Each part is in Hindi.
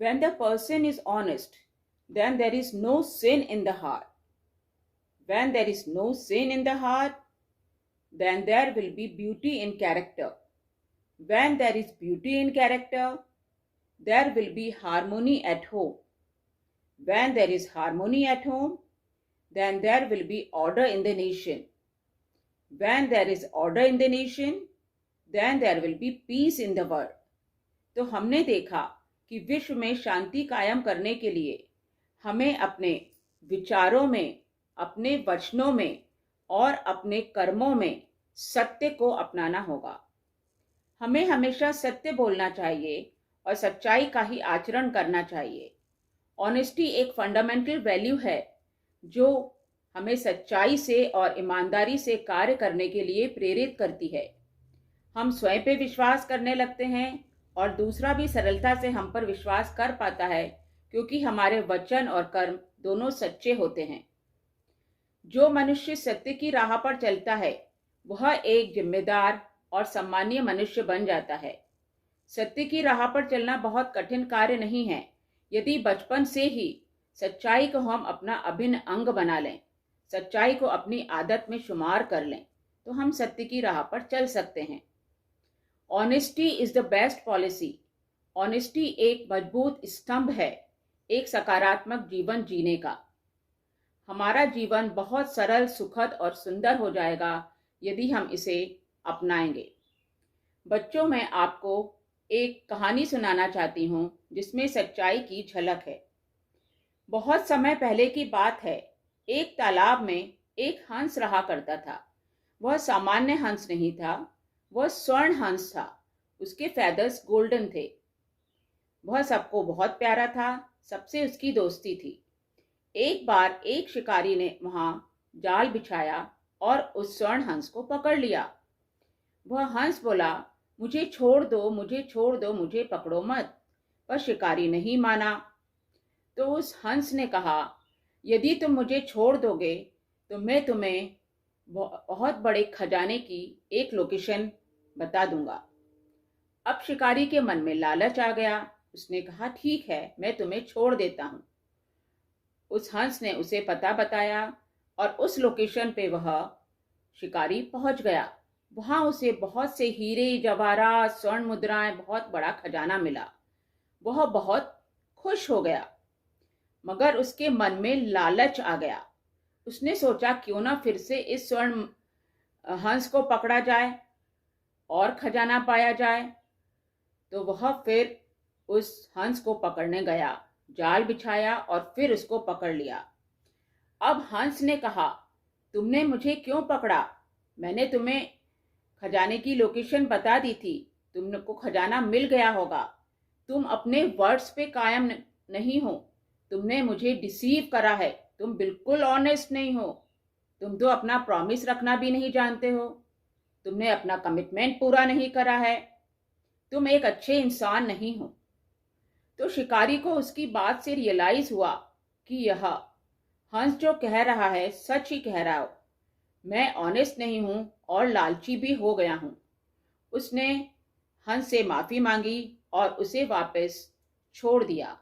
When the person is honest, then there is no sin in the heart. When there is no sin in the heart, then there will be beauty in character. When there is beauty in character, there will be harmony at home. When there is harmony at home, then there will be order in the nation. When there is order in the nation, then there will be peace in the world. तो हमने देखा कि विश्व में शांति कायम करने के लिए हमें अपने विचारों में, अपने वचनों में और अपने कर्मों में सत्य को अपनाना होगा। हमें हमेशा सत्य बोलना चाहिए और सच्चाई का ही आचरण करना चाहिए। ऑनेस्टी एक फंडामेंटल वैल्यू है जो हमें सच्चाई से और ईमानदारी से कार्य करने के लिए प्रेरित करती है। हम स्वयं पे विश्वास करने लगते हैं और दूसरा भी सरलता से हम पर विश्वास कर पाता है, क्योंकि हमारे वचन और कर्म दोनों सच्चे होते हैं। जो मनुष्य सत्य की राह पर चलता है वह एक जिम्मेदार और सम्मानीय मनुष्य बन जाता है। सत्य की राह पर चलना बहुत कठिन कार्य नहीं है। यदि बचपन से ही सच्चाई को हम अपना अभिन्न अंग बना लें, सच्चाई को अपनी आदत में शुमार कर लें, तो हम सत्य की राह पर चल सकते हैं। Honesty is the best policy. Honesty एक मजबूत स्तंभ है एक सकारात्मक जीवन जीने का। हमारा जीवन बहुत सरल, सुखद और सुंदर हो जाएगा यदि हम इसे अपनाएंगे। बच्चों, मैं आपको एक कहानी सुनाना चाहती हूँ जिसमें सच्चाई की झलक है। बहुत समय पहले की बात है। एक तालाब में एक हंस रहा करता था। वह सामान्य हंस नहीं था, वह स्वर्ण हंस था। उसके फेदर्स गोल्डन थे। वह सबको बहुत प्यारा था, सबसे उसकी दोस्ती थी। एक बार एक शिकारी ने वहां जाल बिछाया और उस स्वर्ण हंस को पकड़ लिया। वह हंस बोला, मुझे छोड़ दो, मुझे छोड़ दो, मुझे पकड़ो मत। पर शिकारी नहीं माना। तो उस हंस ने कहा, यदि तुम मुझे छोड़ दोगे तो मैं तुम्हें बहुत बड़े खजाने की एक लोकेशन बता दूंगा। अब शिकारी के मन में लालच आ गया। उसने कहा, ठीक है, मैं तुम्हें छोड़ देता हूं। उस हंस ने उसे पता बताया और उस लोकेशन पे वह शिकारी पहुंच गया। वहां उसे बहुत से हीरे, जवाहरात, स्वर्ण मुद्राएं, बहुत बड़ा खजाना मिला। वह बहुत खुश हो गया, मगर उसके मन में लालच आ गया। उसने सोचा, क्यों ना फिर से इस स्वर्ण हंस को पकड़ा जाए और खजाना पाया जाए। तो वह फिर उस हंस को पकड़ने गया, जाल बिछाया और फिर उसको पकड़ लिया। अब हंस ने कहा, तुमने मुझे क्यों पकड़ा? मैंने तुम्हें खजाने की लोकेशन बता दी थी, तुमको खजाना मिल गया होगा। तुम अपने वर्ड्स पे कायम नहीं हो। तुमने मुझे डिसीव करा है। तुम बिल्कुल ऑनेस्ट नहीं हो। तुम तो अपना प्रॉमिस रखना भी नहीं जानते हो। तुमने अपना कमिटमेंट पूरा नहीं करा है। तुम एक अच्छे इंसान नहीं हो। तो शिकारी को उसकी बात से रियलाइज हुआ कि यह हंस जो कह रहा है सच ही कह रहा हो। मैं ऑनेस्ट नहीं हूं और लालची भी हो गया हूं। उसने हंस से माफी मांगी और उसे वापस छोड़ दिया।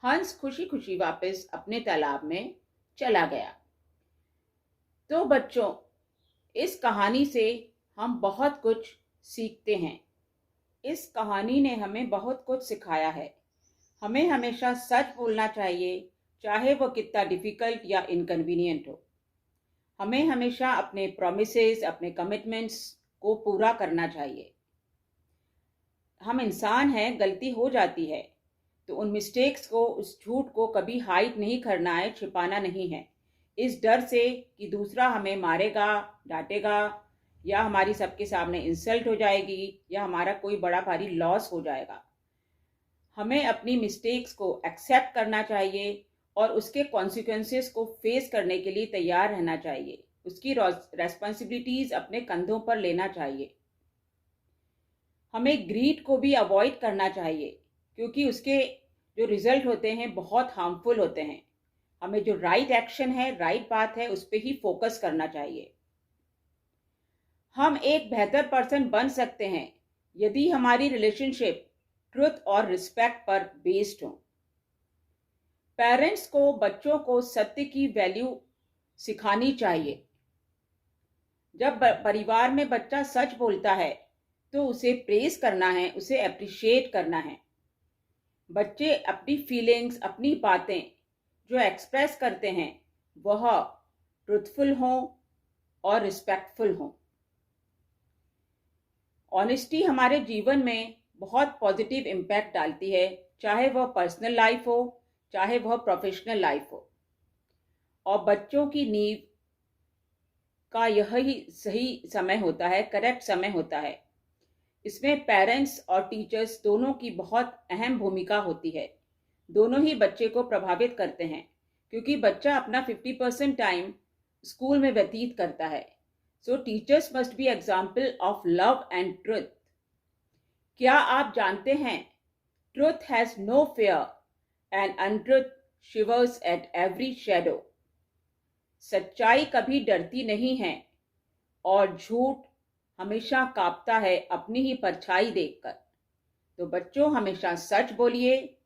हंस खुशी खुशी वापस अपने तालाब में चला गया। तो बच्चों, इस कहानी से हम बहुत कुछ सीखते हैं। इस कहानी ने हमें बहुत कुछ सिखाया है। हमें हमेशा सच बोलना चाहिए, चाहे वो कितना डिफिकल्ट या इनकन्वीनियंट हो। हमें हमेशा अपने प्रॉमिसेस, अपने कमिटमेंट्स को पूरा करना चाहिए। हम इंसान हैं, गलती हो जाती है, तो उन मिस्टेक्स को, उस झूठ को कभी हाइड नहीं करना है, छिपाना नहीं है, इस डर से कि दूसरा हमें मारेगा, डांटेगा, या हमारी सबके सामने इंसल्ट हो जाएगी, या हमारा कोई बड़ा भारी लॉस हो जाएगा। हमें अपनी मिस्टेक्स को एक्सेप्ट करना चाहिए और उसके कॉन्सिक्वेंसेस को फेस करने के लिए तैयार रहना चाहिए। उसकी रेस्पॉन्सिबिलिटीज अपने कंधों पर लेना चाहिए। हमें ग्रीड को भी अवॉइड करना चाहिए, क्योंकि उसके जो रिजल्ट होते हैं बहुत हार्मफुल होते हैं। हमें जो राइट एक्शन है, राइट बात है, उस पर ही फोकस करना चाहिए। हम एक बेहतर पर्सन बन सकते हैं यदि हमारी रिलेशनशिप ट्रुथ और रिस्पेक्ट पर बेस्ड हो। पेरेंट्स को बच्चों को सत्य की वैल्यू सिखानी चाहिए। जब परिवार में बच्चा सच बोलता है तो उसे प्रेज करना है, उसे अप्रिशिएट करना है। बच्चे अपनी फीलिंग्स, अपनी बातें जो एक्सप्रेस करते हैं वह ट्रुथफुल हों और रिस्पेक्टफुल हों। ऑनेस्टी हमारे जीवन में बहुत पॉजिटिव इम्पैक्ट डालती है, चाहे वह पर्सनल लाइफ हो, चाहे वह प्रोफेशनल लाइफ हो। और बच्चों की नींव का यही सही समय होता है, करेक्ट समय होता है। इसमें पेरेंट्स और टीचर्स दोनों की बहुत अहम भूमिका होती है। दोनों ही बच्चे को प्रभावित करते हैं, क्योंकि बच्चा अपना 50% टाइम स्कूल में व्यतीत करता है। So teachers must be example of love and truth. क्या आप जानते हैं, truth has no fear and untruth shivers at every shadow. सच्चाई कभी डरती नहीं है और झूठ हमेशा कांपता है अपनी ही परछाई देखकर। तो बच्चों, हमेशा सच बोलिए,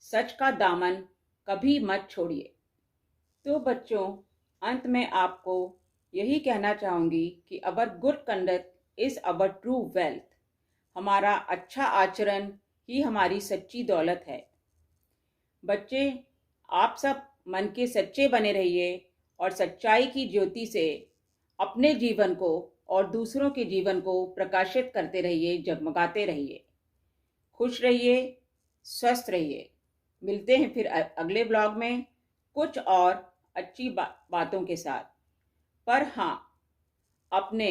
सच का दामन कभी मत छोड़िए। तो बच्चों, अंत में आपको यही कहना चाहूंगी कि our good conduct is our true wealth. हमारा अच्छा आचरण ही हमारी सच्ची दौलत है। बच्चे, आप सब मन के सच्चे बने रहिए और सच्चाई की ज्योति से अपने जीवन को और दूसरों के जीवन को प्रकाशित करते रहिए, जगमगाते रहिए। खुश रहिए, स्वस्थ रहिए। मिलते हैं फिर अगले ब्लॉग में कुछ और अच्छी बातों के साथ। पर हाँ, अपने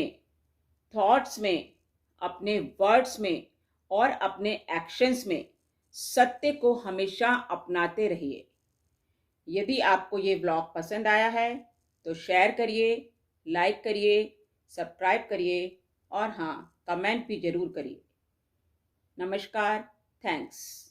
थॉट्स में, अपने वर्ड्स में और अपने एक्शंस में सत्य को हमेशा अपनाते रहिए। यदि आपको ये ब्लॉग पसंद आया है तो शेयर करिए, लाइक करिए, सब्सक्राइब करिए और हाँ, कमेंट भी ज़रूर करिए। नमस्कार, थैंक्स।